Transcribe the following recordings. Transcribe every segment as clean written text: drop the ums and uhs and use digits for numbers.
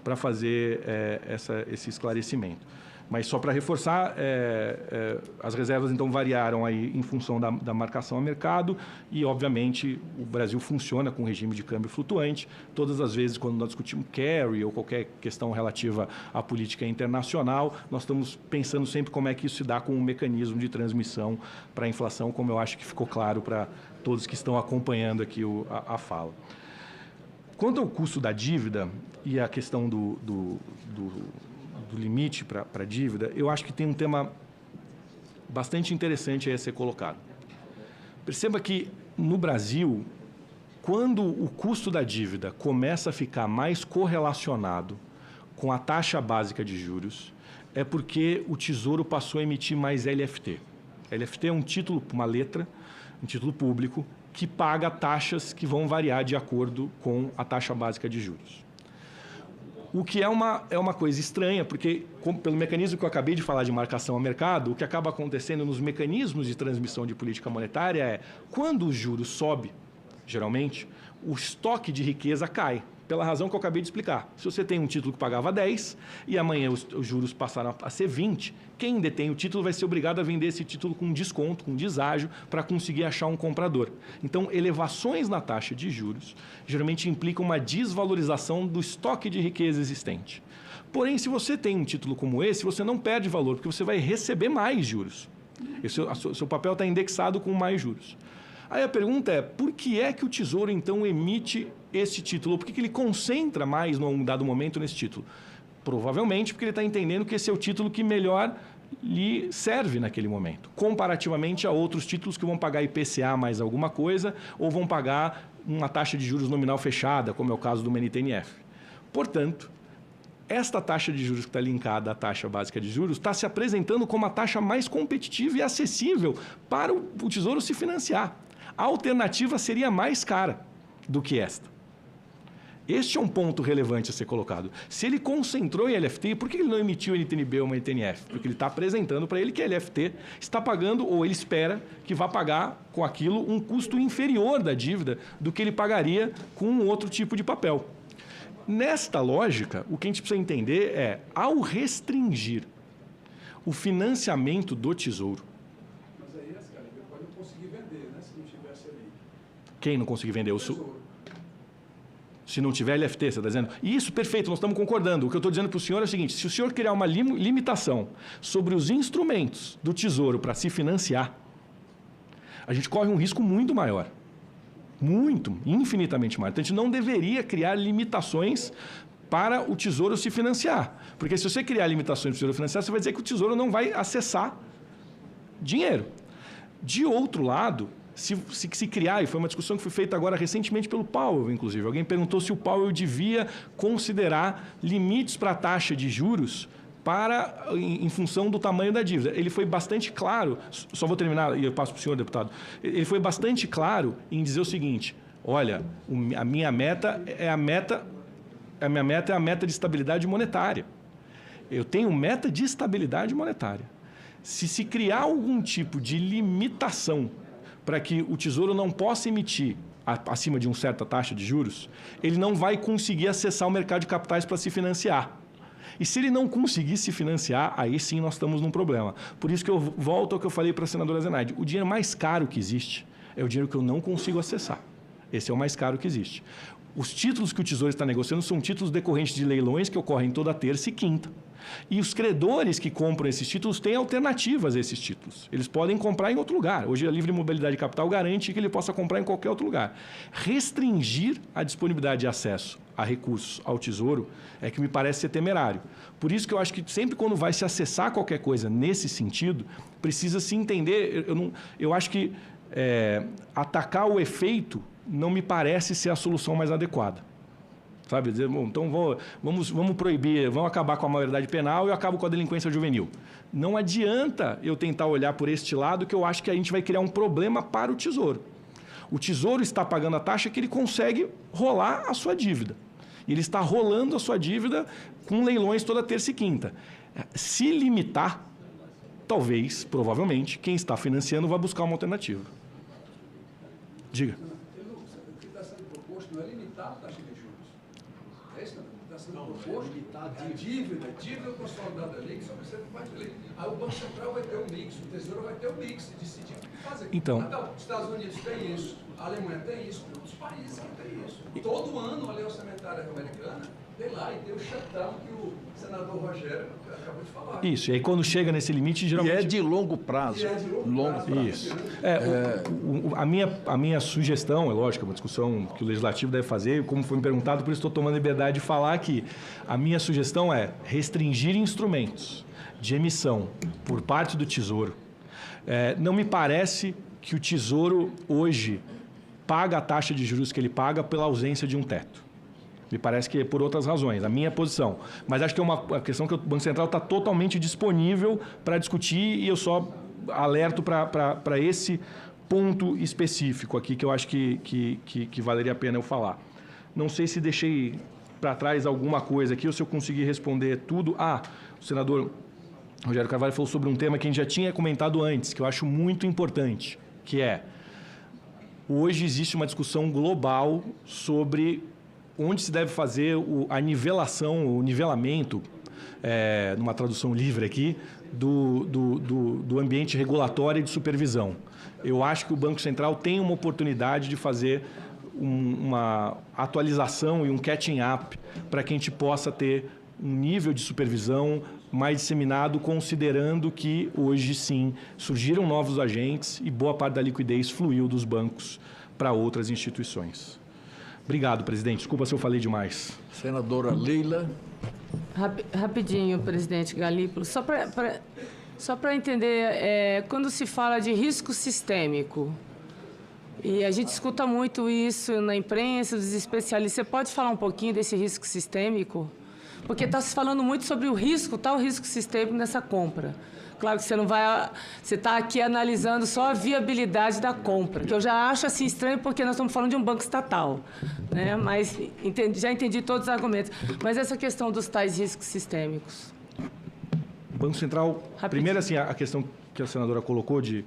para fazer esse esclarecimento. Mas só para reforçar, as reservas então variaram aí em função da marcação a mercado e, obviamente, o Brasil funciona com regime de câmbio flutuante. Todas as vezes, quando nós discutimos carry ou qualquer questão relativa à política internacional, nós estamos pensando sempre como é que isso se dá com um mecanismo de transmissão para a inflação, como eu acho que ficou claro para todos que estão acompanhando aqui a fala. Quanto ao custo da dívida e a questão do limite para a dívida, eu acho que tem um tema bastante interessante a ser colocado. Perceba que, no Brasil, quando o custo da dívida começa a ficar mais correlacionado com a taxa básica de juros, é porque o Tesouro passou a emitir mais LFT. LFT é um título, uma letra, um título público, que paga taxas que vão variar de acordo com a taxa básica de juros. O que é uma coisa estranha, porque, pelo mecanismo que eu acabei de falar de marcação a mercado, o que acaba acontecendo nos mecanismos de transmissão de política monetária é, quando o juros sobe, geralmente, o estoque de riqueza cai, pela razão que eu acabei de explicar. Se você tem um título que pagava 10 e amanhã os juros passaram a ser 20, quem detém o título vai ser obrigado a vender esse título com desconto, com deságio, para conseguir achar um comprador. Então, elevações na taxa de juros geralmente implicam uma desvalorização do estoque de riqueza existente. Porém, se você tem um título como esse, você não perde valor, porque você vai receber mais juros. Seu papel está indexado com mais juros. Aí a pergunta é, por que é que o Tesouro, então, emite esse título? Por que ele concentra mais, num dado momento, nesse título? Provavelmente porque ele está entendendo que esse é o título que melhor lhe serve naquele momento, comparativamente a outros títulos que vão pagar IPCA mais alguma coisa ou vão pagar uma taxa de juros nominal fechada, como é o caso do NTNF. Portanto, esta taxa de juros que está linkada à taxa básica de juros está se apresentando como a taxa mais competitiva e acessível para o Tesouro se financiar. A alternativa seria mais cara do que esta. Este é um ponto relevante a ser colocado. Se ele concentrou em LFT, por que ele não emitiu NTNB ou uma NTNF? Porque ele está apresentando para ele que a LFT está pagando, ou ele espera que vá pagar com aquilo um custo inferior da dívida do que ele pagaria com um outro tipo de papel. Nesta lógica, o que a gente precisa entender é, ao restringir o financiamento do Tesouro... Mas aí, cara, ele pode não conseguir vender, né, se não tivesse ali. Quem não conseguir vender? Se não tiver LFT, você está dizendo? Isso, perfeito, nós estamos concordando. O que eu estou dizendo para o senhor é o seguinte, se o senhor criar uma limitação sobre os instrumentos do Tesouro para se financiar, a gente corre um risco muito maior. Muito, infinitamente maior. Então, a gente não deveria criar limitações para o Tesouro se financiar. Porque se você criar limitações para o Tesouro financiar, você vai dizer que o Tesouro não vai acessar dinheiro. De outro lado, se criar, e foi uma discussão que foi feita agora recentemente pelo Powell, inclusive, alguém perguntou se o Powell devia considerar limites para a taxa de juros em função do tamanho da dívida. Ele foi bastante claro, só vou terminar e eu passo para o senhor, deputado, ele foi bastante claro em dizer o seguinte, olha, a minha meta é a meta de estabilidade monetária. Eu tenho meta de estabilidade monetária. Se criar algum tipo de limitação para que o Tesouro não possa emitir acima de uma certa taxa de juros, ele não vai conseguir acessar o mercado de capitais para se financiar. E se ele não conseguir se financiar, aí sim nós estamos num problema. Por isso que eu volto ao que eu falei para a senadora Zenaide. O dinheiro mais caro que existe é o dinheiro que eu não consigo acessar. Esse é o mais caro que existe. Os títulos que o Tesouro está negociando são títulos decorrentes de leilões que ocorrem toda terça e quinta. E os credores que compram esses títulos têm alternativas a esses títulos. Eles podem comprar em outro lugar. Hoje a livre mobilidade de capital garante que ele possa comprar em qualquer outro lugar. Restringir a disponibilidade de acesso a recursos ao Tesouro é que me parece ser temerário. Por isso que eu acho que sempre quando vai se acessar qualquer coisa nesse sentido, precisa se entender... Eu acho que atacar o efeito não me parece ser a solução mais adequada. Sabe? Dizer, bom, então vamos proibir, vamos acabar com a maioridade penal e eu acabo com a delinquência juvenil. Não adianta eu tentar olhar por este lado que eu acho que a gente vai criar um problema para o Tesouro. O Tesouro está pagando a taxa que ele consegue rolar a sua dívida. E ele está rolando a sua dívida com leilões toda terça e quinta. Se limitar, talvez, provavelmente, quem está financiando vai buscar uma alternativa. Diga. O que está sendo proposto não é limitar a taxa de juros. É isso, não? O que está sendo proposto, a dívida consolidada líquida sobre 104 bilhões. Aí o Banco Central vai ter um mix, o Tesouro vai ter um mix e decidir o que fazer. Então, os Estados Unidos têm isso, a Alemanha tem isso, tem outros países que têm isso. Todo ano a lei orçamentária americana tem lá e tem o shutdown que o senador Rogério acabou de falar. Isso, e aí quando chega nesse limite, geralmente... E é de longo prazo. Isso. A minha sugestão, é lógico, é uma discussão que o Legislativo deve fazer, como foi me perguntado, por isso estou tomando liberdade de falar aqui. A minha sugestão é restringir instrumentos de emissão por parte do Tesouro. Não me parece que o Tesouro hoje paga a taxa de juros que ele paga pela ausência de um teto. Me parece que é por outras razões, a minha posição. Mas acho que é uma questão que o Banco Central está totalmente disponível para discutir e eu só alerto para esse ponto específico aqui que eu acho que valeria a pena eu falar. Não sei se deixei para trás alguma coisa aqui ou se eu consegui responder tudo. O senador Rogério Carvalho falou sobre um tema que a gente já tinha comentado antes, que eu acho muito importante, que é, hoje existe uma discussão global sobre onde se deve fazer a nivelação, o nivelamento, numa tradução livre aqui, do ambiente regulatório e de supervisão. Eu acho que o Banco Central tem uma oportunidade de fazer uma atualização e um catching up para que a gente possa ter um nível de supervisão mais disseminado, considerando que hoje sim surgiram novos agentes e boa parte da liquidez fluiu dos bancos para outras instituições. Obrigado, presidente. Desculpa se eu falei demais. Senadora Leila. Rapidinho, presidente Galípolo. Só para entender, quando se fala de risco sistêmico, e a gente escuta muito isso na imprensa, dos especialistas, você pode falar um pouquinho desse risco sistêmico? Porque está se falando muito sobre o risco sistêmico nessa compra. Claro que você não vai... Você está aqui analisando só a viabilidade da compra, que eu já acho assim estranho, porque nós estamos falando de um banco estatal, né? Mas já entendi todos os argumentos. Mas essa questão dos tais riscos sistêmicos. O Banco Central... Rapidinho. Primeiro, assim, a questão que a senadora colocou de...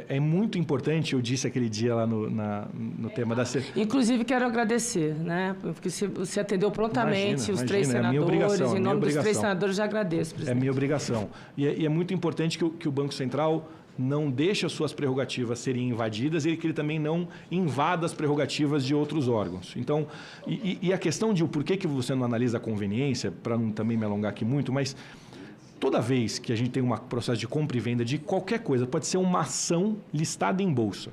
É muito importante, eu disse aquele dia lá no tema da... Inclusive, quero agradecer, né? Porque você atendeu prontamente os três senadores. Em nome dos três senadores, já agradeço, presidente. É minha obrigação. E é muito importante que o Banco Central não deixe as suas prerrogativas serem invadidas e que ele também não invada as prerrogativas de outros órgãos. Então, e a questão de o porquê que você não analisa a conveniência, para não também me alongar aqui muito, mas... Toda vez que a gente tem um processo de compra e venda de qualquer coisa, pode ser uma ação listada em bolsa.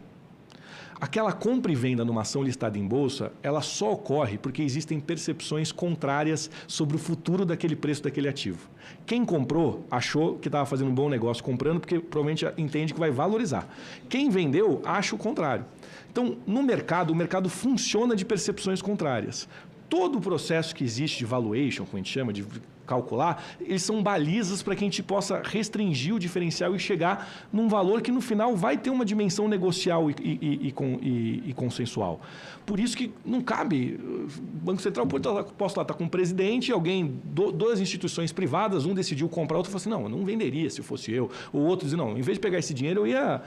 Aquela compra e venda numa ação listada em bolsa, ela só ocorre porque existem percepções contrárias sobre o futuro daquele preço daquele ativo. Quem comprou achou que estava fazendo um bom negócio comprando porque provavelmente entende que vai valorizar. Quem vendeu acha o contrário. Então, no mercado, o mercado funciona de percepções contrárias. Todo o processo que existe de valuation, como a gente chama, de calcular, eles são balizas para que a gente possa restringir o diferencial e chegar num valor que no final vai ter uma dimensão negocial e consensual. Por isso que não cabe, o Banco Central posso lá estar com um presidente, alguém, duas instituições privadas, um decidiu comprar, outro falou assim, não, eu não venderia se fosse eu. O outro diz, não, em vez de pegar esse dinheiro, eu ia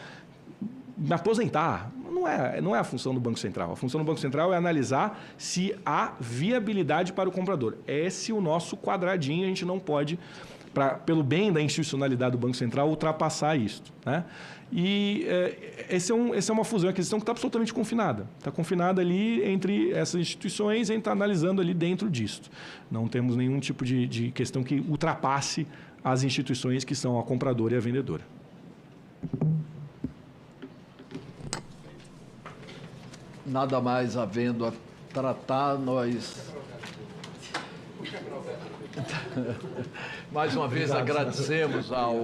me aposentar. Não é a função do Banco Central. A função do Banco Central é analisar se há viabilidade para o comprador. Esse é o nosso quadradinho, a gente não pode, pelo bem da institucionalidade do Banco Central, ultrapassar isso, né? E essa é uma fusão, uma questão que está absolutamente confinada. Está confinada ali entre essas instituições e a gente está analisando ali dentro disso. Não temos nenhum tipo de questão que ultrapasse as instituições que são a compradora e a vendedora. Nada mais havendo a tratar, nós... Mais uma vez agradecemos ao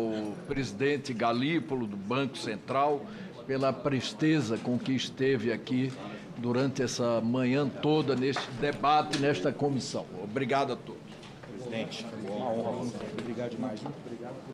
presidente Galípolo do Banco Central pela presteza com que esteve aqui durante essa manhã toda neste debate, nesta comissão. Obrigado a todos. Presidente, uma honra. Obrigado demais. Obrigado.